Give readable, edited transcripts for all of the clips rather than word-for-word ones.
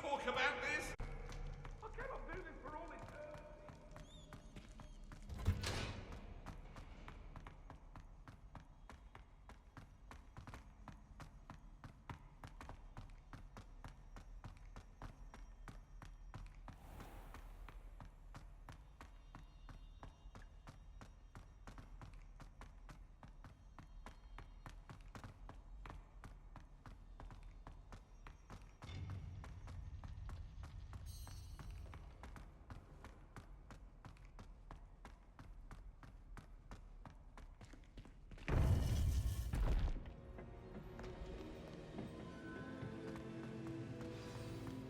talk about this? I cannot do this for all eternity.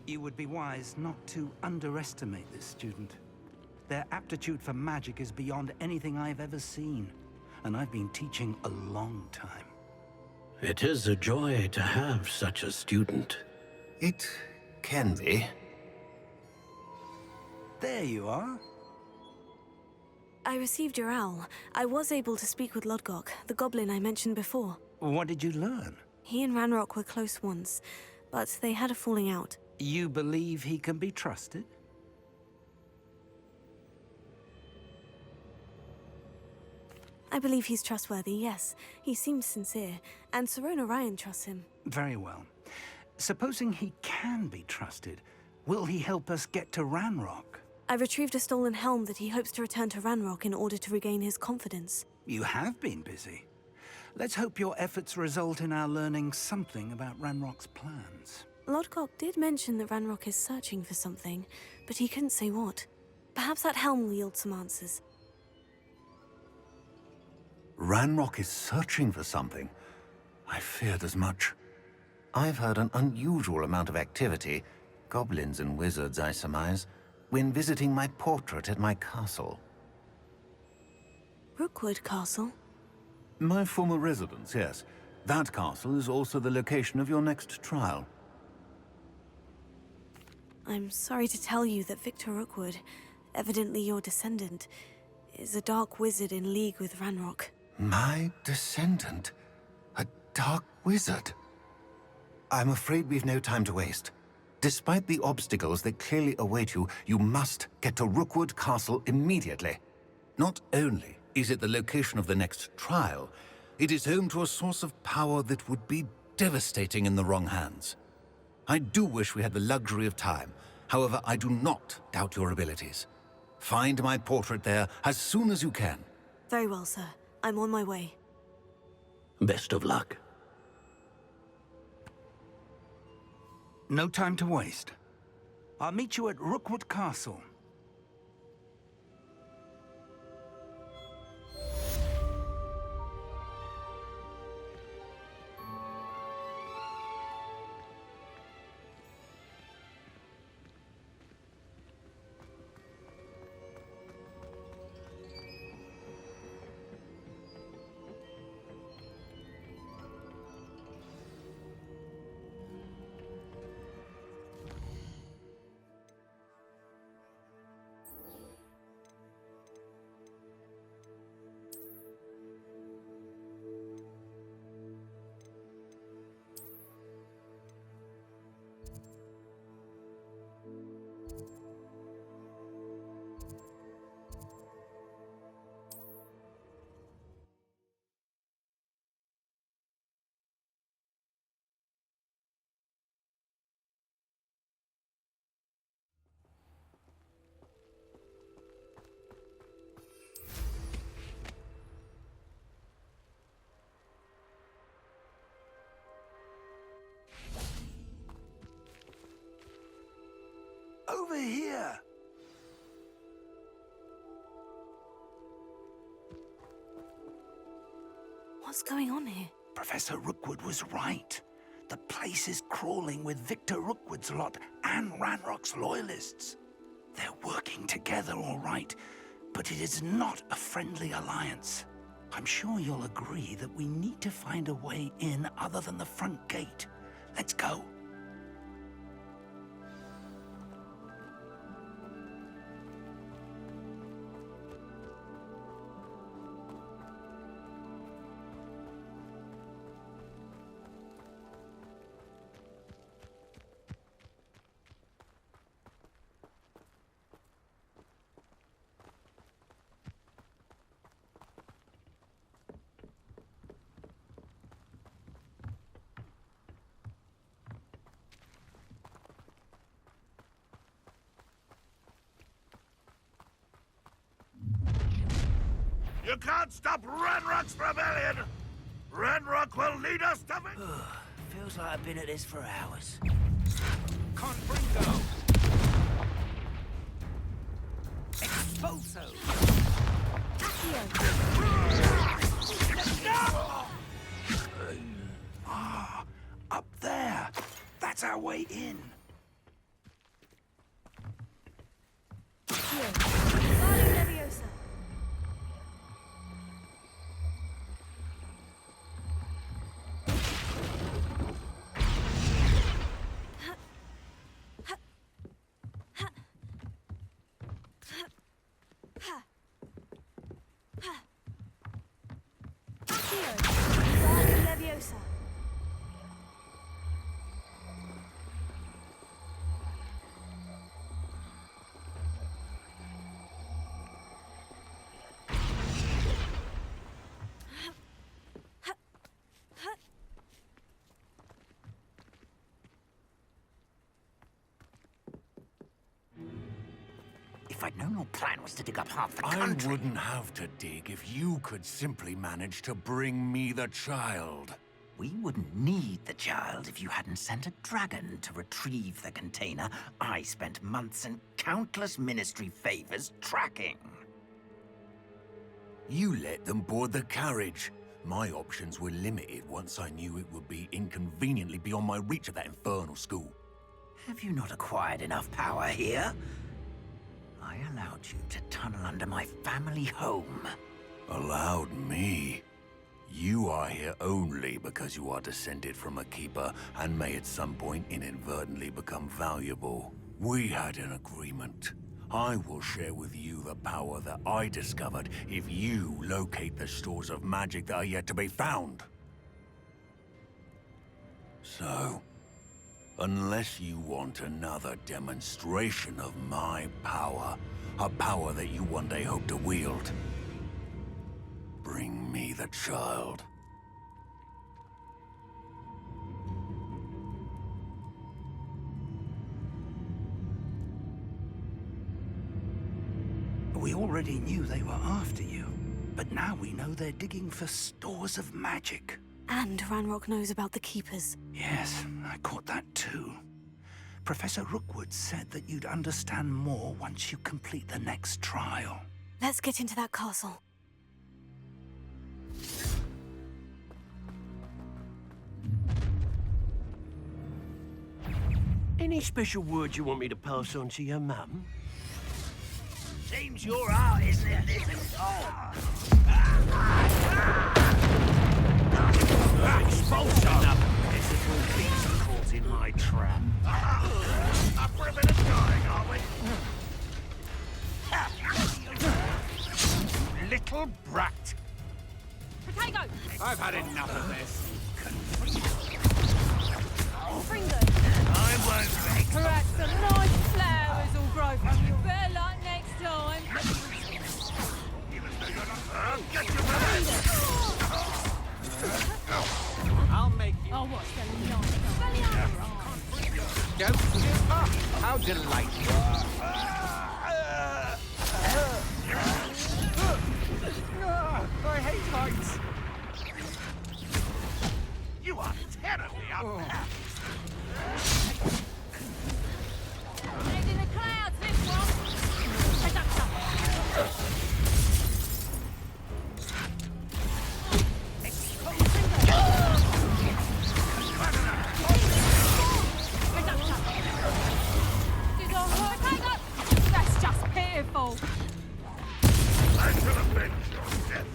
You would be wise not to underestimate this student. Their aptitude for magic is beyond anything I've ever seen, and I've been teaching a long time. It is a joy to have such a student. It can be. There you are. I received your owl. I was able to speak with Lodgok, the goblin I mentioned before. What did you learn? He and Ranrock were close once, but they had a falling out. You believe he can be trusted? I believe he's trustworthy, yes. He seems sincere, and Sirona Ryan trusts him. Very well. Supposing he can be trusted, will he help us get to Ranrock? I retrieved a stolen helm that he hopes to return to Ranrock in order to regain his confidence. You have been busy. Let's hope your efforts result in our learning something about Ranrock's plans. Lodgok did mention that Ranrock is searching for something, but he couldn't say what. Perhaps that helm will yield some answers. Ranrock is searching for something. I feared as much. I've heard an unusual amount of activity, goblins and wizards, I surmise, when visiting my portrait at my castle. Rookwood Castle? My former residence, yes. That castle is also the location of your next trial. I'm sorry to tell you that Victor Rookwood, evidently your descendant, is a dark wizard in league with Ranrock. My descendant? A dark wizard? I'm afraid we've no time to waste. Despite the obstacles that clearly await you, you must get to Rookwood Castle immediately. Not only is it the location of the next trial, it is home to a source of power that would be devastating in the wrong hands. I do wish we had the luxury of time. However, I do not doubt your abilities. Find my portrait there as soon as you can. Very well, sir. I'm on my way. Best of luck. No time to waste. I'll meet you at Rookwood Castle. Over here! What's going on here? Professor Rookwood was right. The place is crawling with Victor Rookwood's lot and Ranrock's loyalists. They're working together, all right, but it is not a friendly alliance. I'm sure you'll agree that we need to find a way in other than the front gate. Let's go. You can't stop Ranrock's rebellion! Ranrock will lead us to it! Feels like I've been at this for hours. Confringo! Expulso! Ah, up there! That's our way in! Leviosa. Leviosa. If I'd known your plan was to dig up half the I country... wouldn't have to dig if you could simply manage to bring me the child. We wouldn't need the child if you hadn't sent a dragon to retrieve the container I spent months and countless ministry favors tracking. You let them board the carriage. My options were limited once I knew it would be inconveniently beyond my reach of that infernal school. Have you not acquired enough power here? I allowed you to tunnel under my family home. Allowed me? You are here only because you are descended from a keeper and may at some point inadvertently become valuable. We had an agreement. I will share with you the power that I discovered if you locate the stores of magic that are yet to be found. So, unless you want another demonstration of my power, a power that you one day hope to wield, bring me the child. We already knew they were after you, but now we know they're digging for stores of magic. And Ranrock knows about the Keepers. Yes, I caught that too. Professor Rookwood said that you'd understand more once you complete the next trial. Let's get into that castle. Any special words you want me to pass on to your mum? Seems you're out, isn't it, lizard? Oh. Expulsion! There's little beast caught in my trap. Up for a bit of dying, are we? Little brat. Potato! I've had enough of this. Fringo! I won't make Perhaps some nice flowers will grow from you. Better luck next time. I'll get you, brother! I'll make you. Oh, what's the nice Don't give up. How delightful. I hate heights. You are terribly unhappy. Head in the clouds, this one. Reduction. Did I hurt? Hang on. That's just pitiful. I shall avenge your death.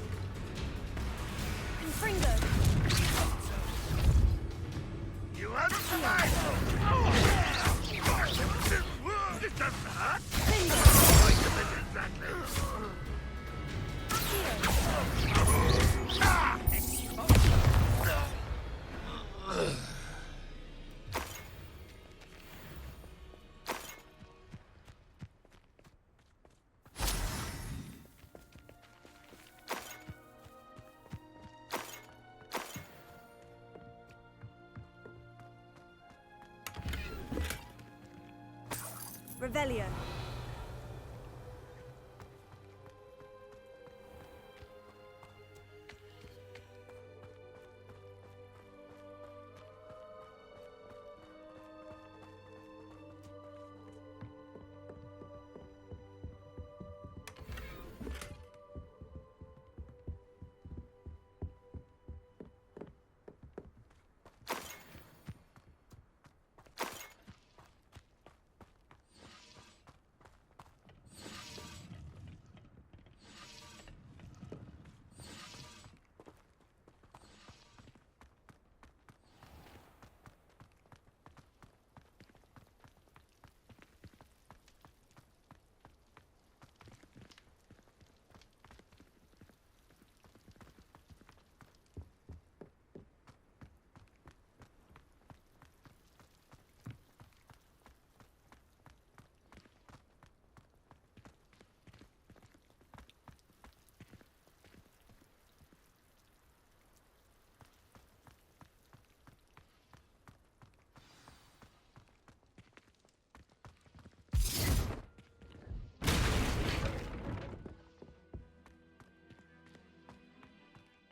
Fringo! You are survived. This doesn't hurt. Quite a bit, exactly. Revelio.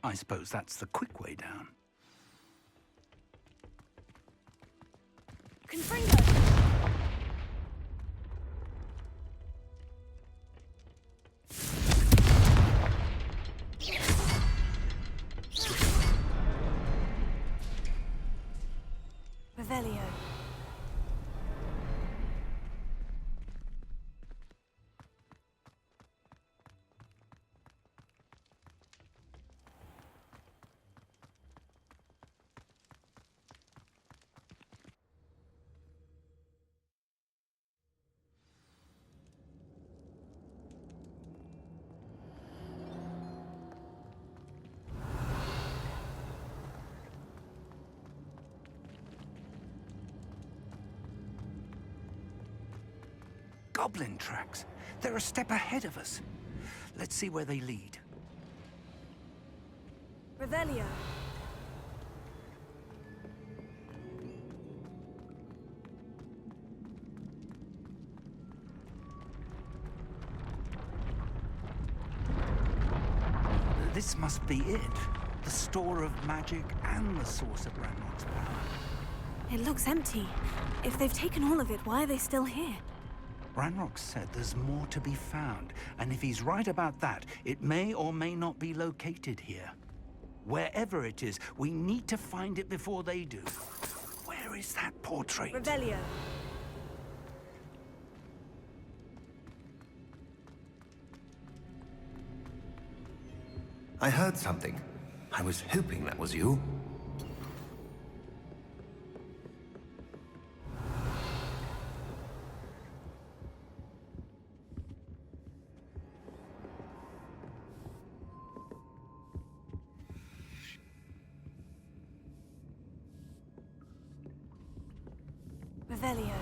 I suppose that's the quick way down. Confringo! Revelio. Goblin tracks. They're a step ahead of us. Let's see where they lead. Revelio. This must be it. The store of magic and the source of Ranrock's power. It looks empty. If they've taken all of it, why are they still here? Ranrock said there's more to be found, and if he's right about that, it may or may not be located here. Wherever it is, we need to find it before they do. Where is that portrait? Revelio. I heard something. I was hoping that was you. Revelio.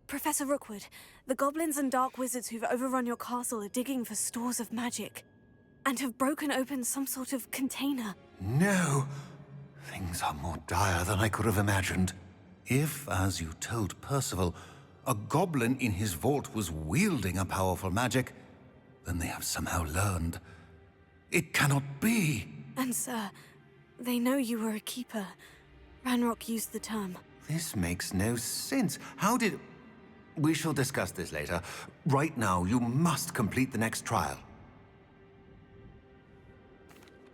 Professor Rookwood, the goblins and dark wizards who've overrun your castle are digging for stores of magic and have broken open some sort of container. No! Things are more dire than I could have imagined. If, as you told Percival, a goblin in his vault was wielding a powerful magic, then they have somehow learned. It cannot be! And sir, they know you were a keeper. Ranrock used the term. This makes no sense. How did... We shall discuss this later. Right now, you must complete the next trial.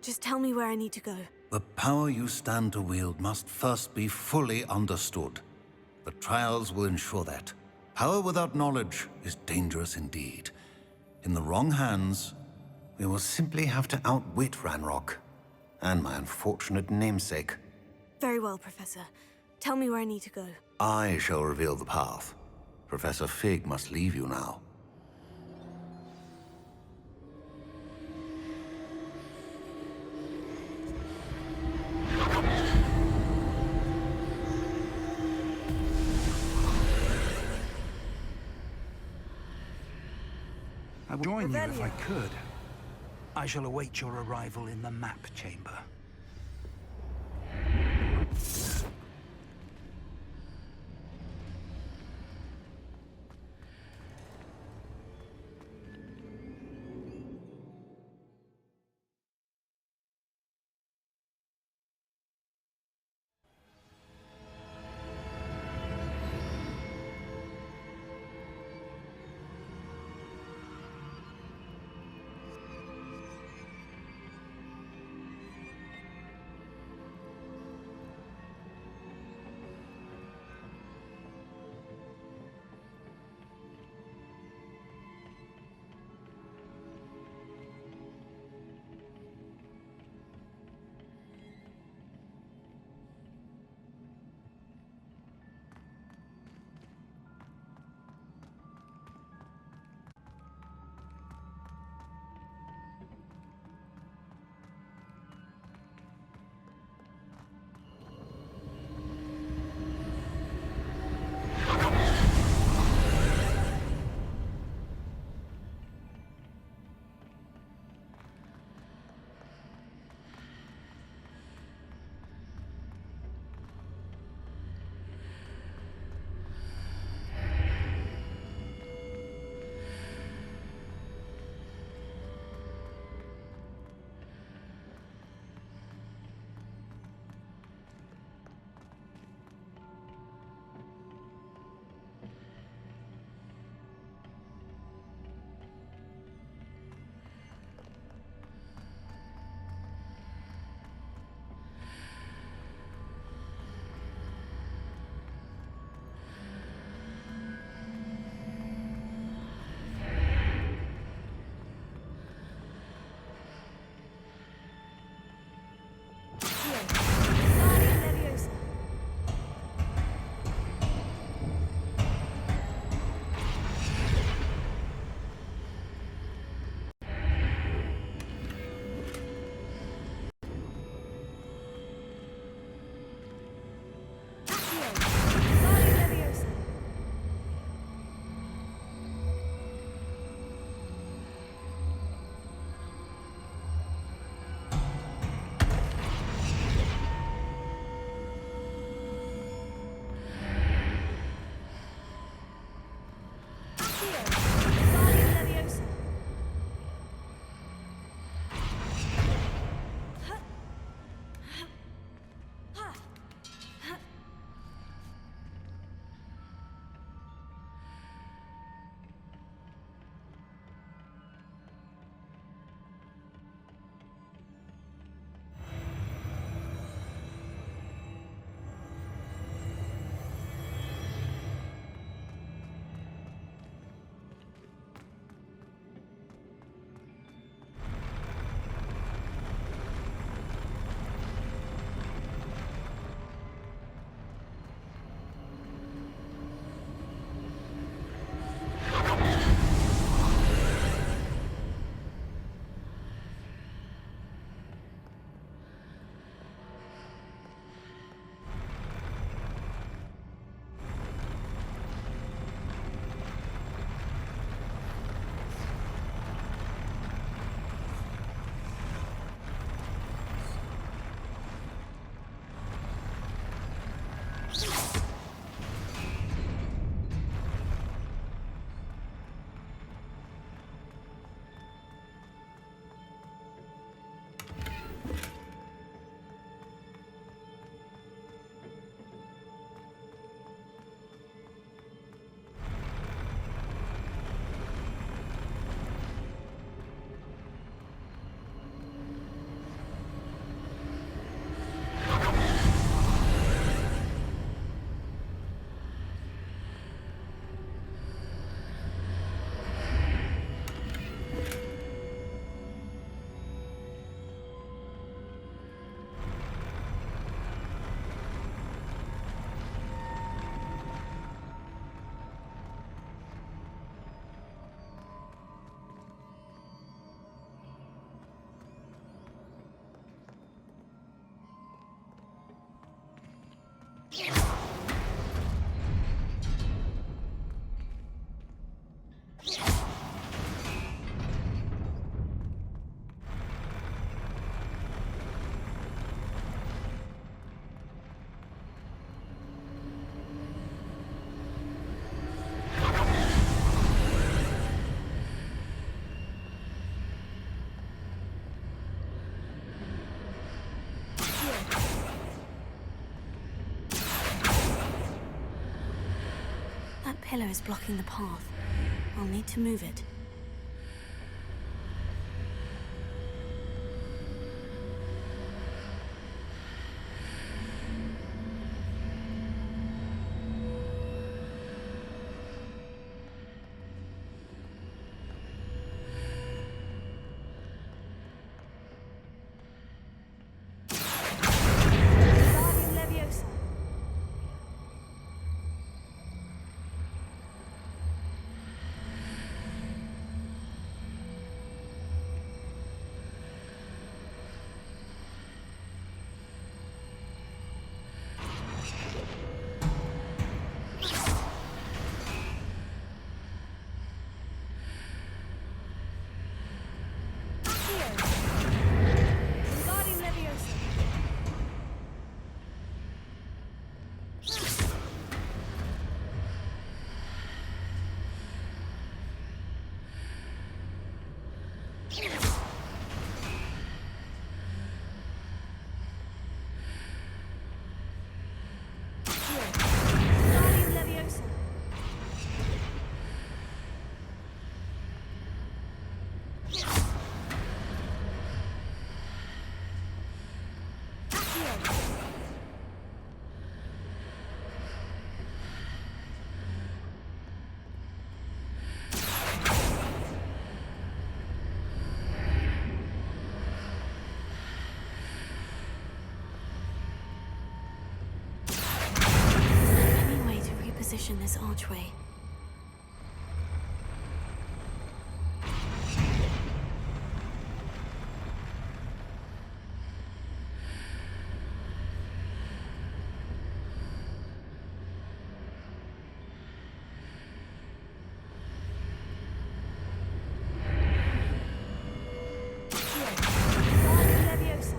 Just tell me where I need to go. The power you stand to wield must first be fully understood. The trials will ensure that. Power without knowledge is dangerous indeed. In the wrong hands, we will simply have to outwit Ranrock and my unfortunate namesake. Very well, Professor. Tell me where I need to go. I shall reveal the path. Professor Fig must leave you now. I would join you if I could. I shall await your arrival in the map chamber. Wingardium Leviosa. That pillar is blocking the path. I'll need to move it. Wingardium Leviosa. Wingardium Leviosa. Wingardium Leviosa. Any way to reposition this archway? Wingardium Leviosa.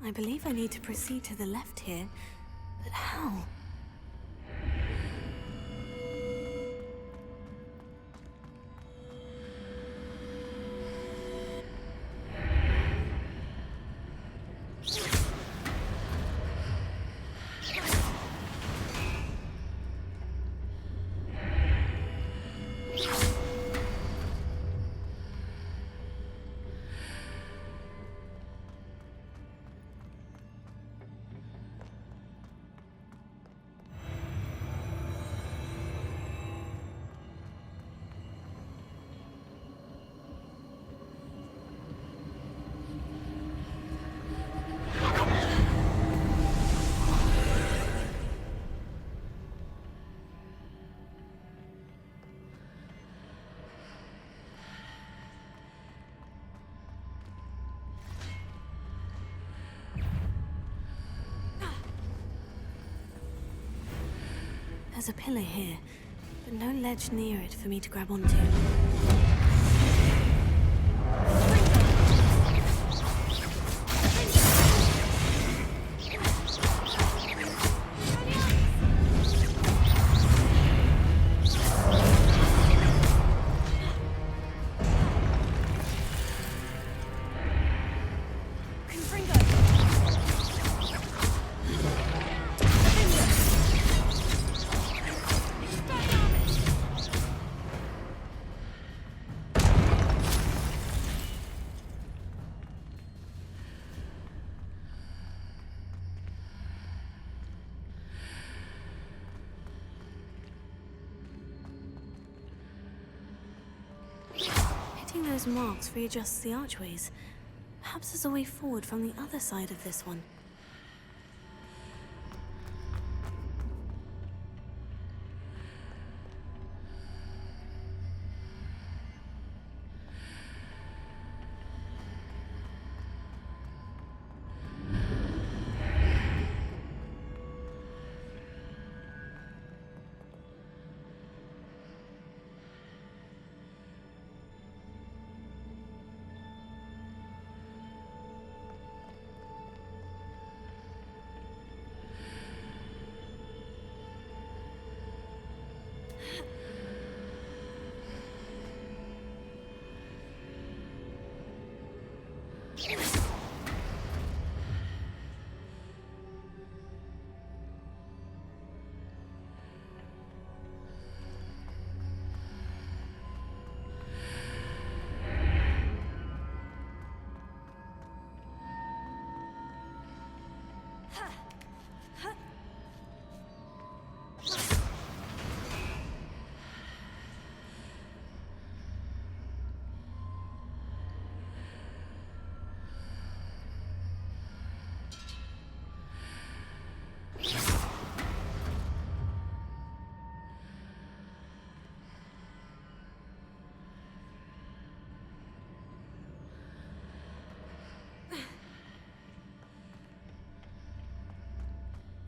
I believe I need to proceed to the left here, but how? There's a pillar here, but no ledge near it for me to grab onto. Those marks readjusts the archways. Perhaps there's a way forward from the other side of this one.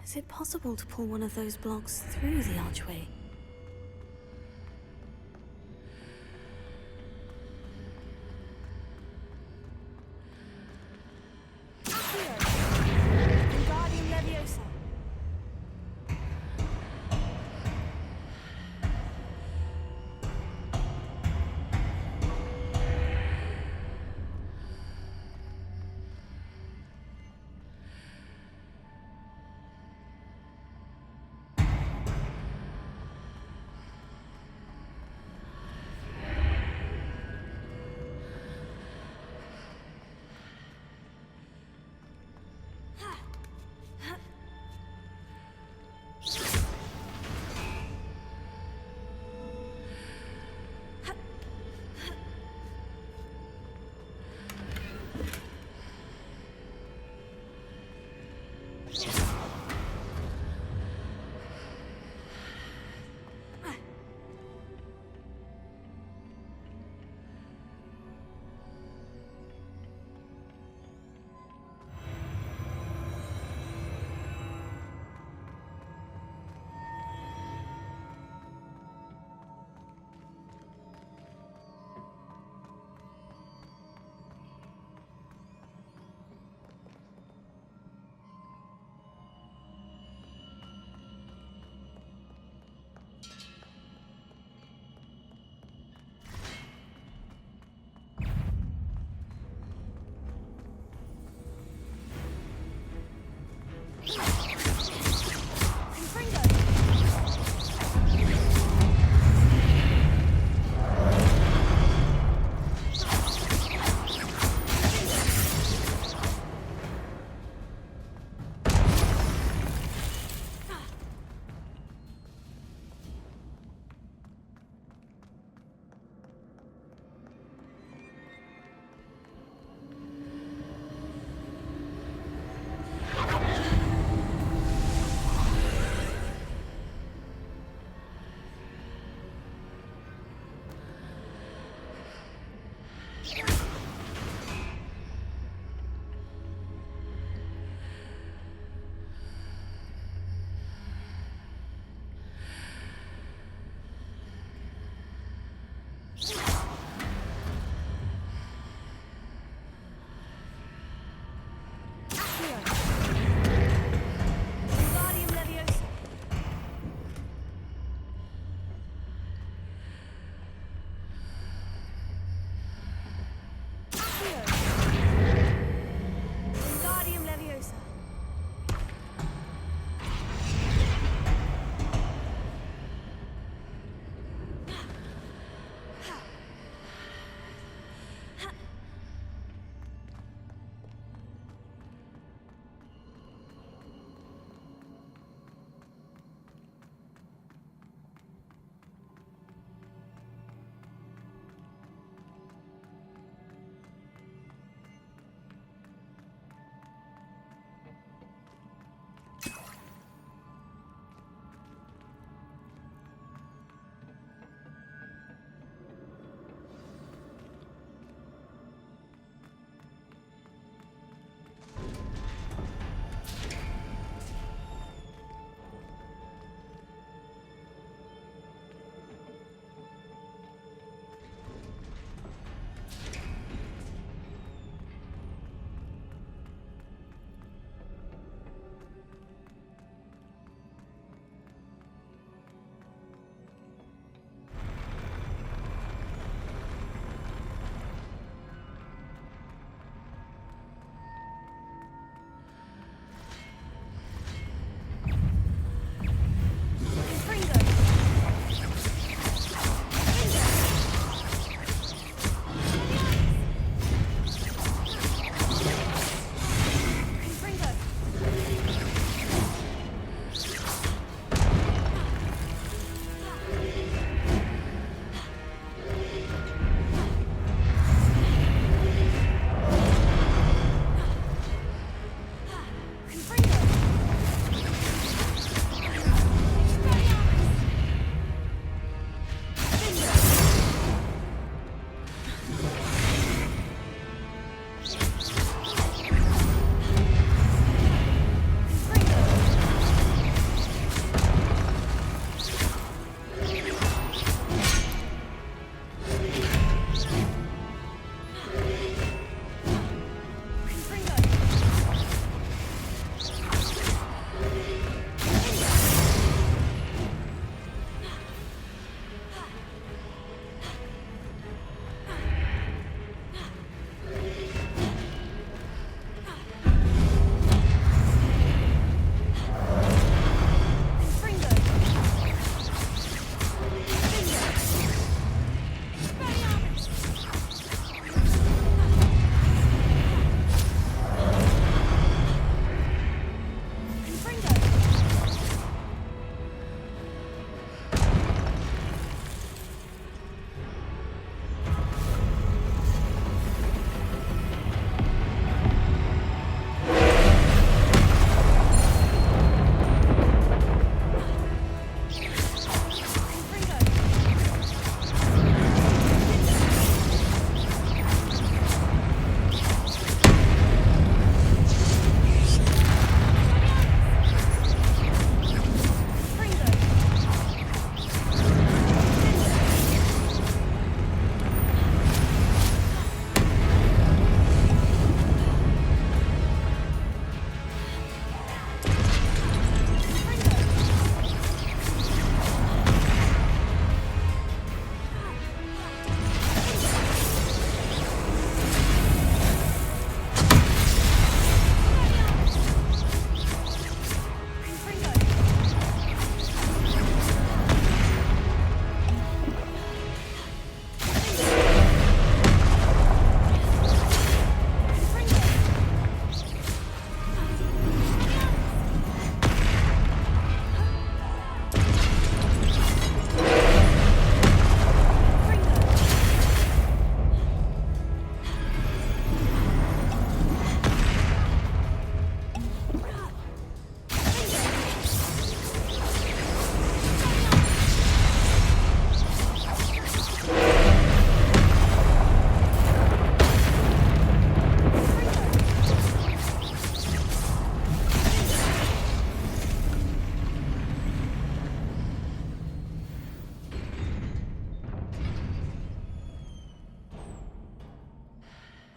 Is it possible to pull one of those blocks through the archway? Wingardium Leviosa.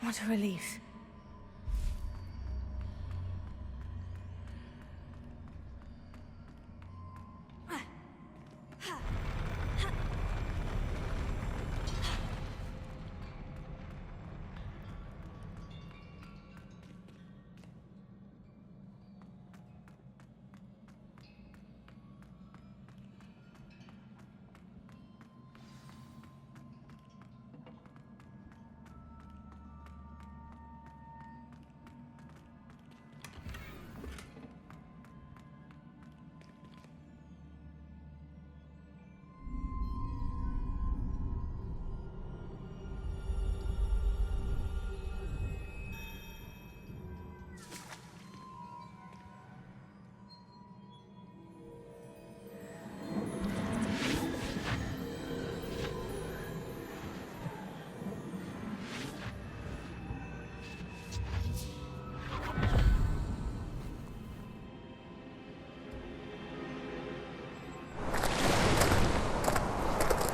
What a relief.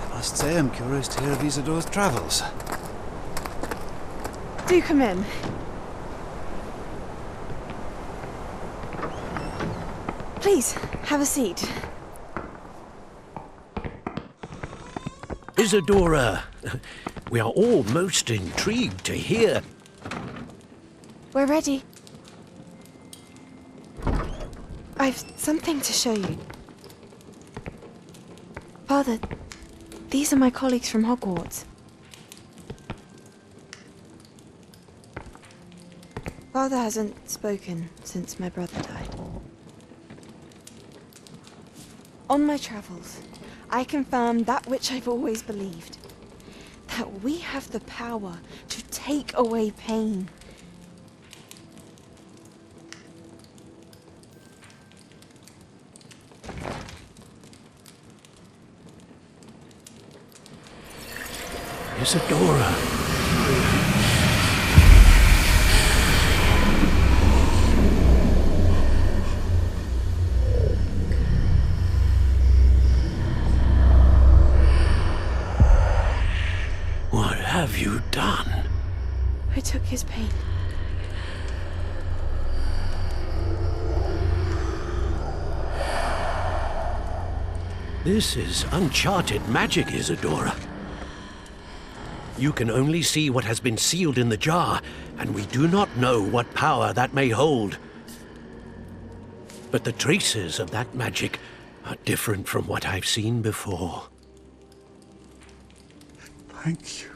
I must say I'm curious to hear of Isadore's travels. Do come in. Please, have a seat. Isadora, we are all most intrigued to hear. We're ready. I've something to show you. Father, these are my colleagues from Hogwarts. Father hasn't spoken since my brother died. On my travels, I confirmed that which I've always believed. That we have the power to take away pain. Isadora. What have you done? I took his pain. This is uncharted magic, Isadora. You can only see what has been sealed in the jar, and we do not know what power that may hold. But the traces of that magic are different from what I've seen before. Thank you.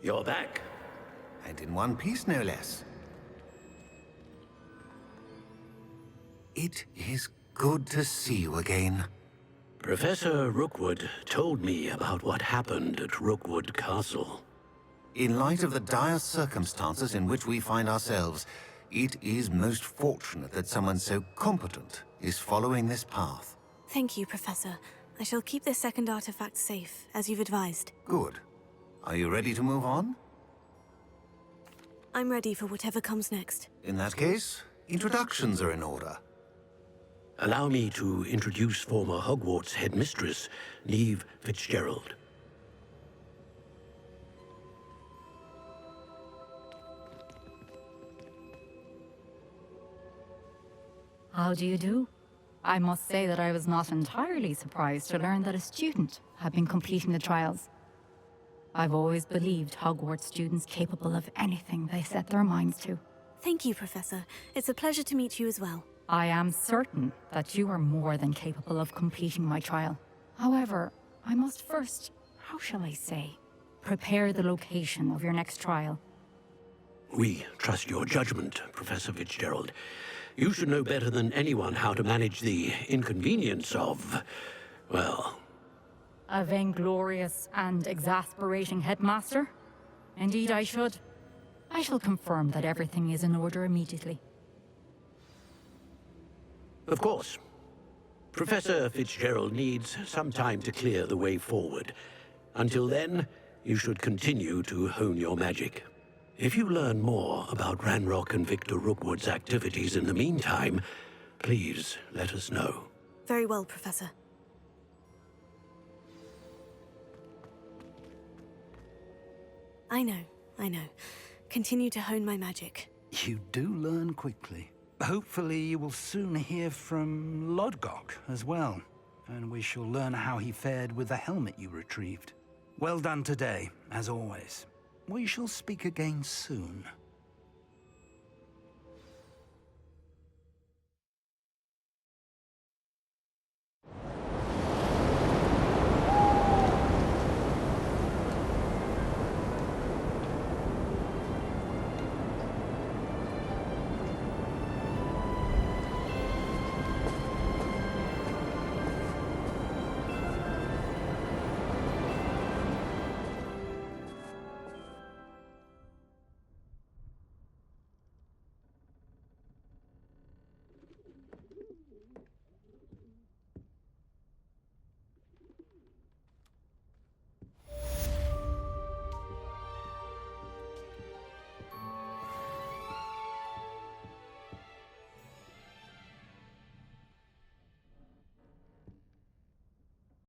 You're back. And in one piece, no less. It is good to see you again. Professor Rookwood told me about what happened at Rookwood Castle. In light of the dire circumstances in which we find ourselves, it is most fortunate that someone so competent is following this path. Thank you, Professor. I shall keep this second artifact safe, as you've advised. Good. Are you ready to move on? I'm ready for whatever comes next. In that case, introductions are in order. Allow me to introduce former Hogwarts headmistress, Neve Fitzgerald. How do you do? I must say that I was not entirely surprised to learn that a student had been completing the trials. I've always believed Hogwarts students capable of anything they set their minds to. Thank you, Professor. It's a pleasure to meet you as well. I am certain that you are more than capable of completing my trial. However, I must first, how shall I say, prepare the location of your next trial. We trust your judgment, Professor Fitzgerald. You should know better than anyone how to manage the inconvenience of, well, A vainglorious and exasperating headmaster? Indeed, I should. I shall confirm that everything is in order immediately. Of course. Professor Fitzgerald needs some time to clear the way forward. Until then, you should continue to hone your magic. If you learn more about Ranrock and Victor Rookwood's activities in the meantime, please let us know. Very well, Professor. I know. Continue to hone my magic. You do learn quickly. Hopefully you will soon hear from Lodgok as well, and we shall learn how he fared with the helmet you retrieved. Well done today, as always. We shall speak again soon.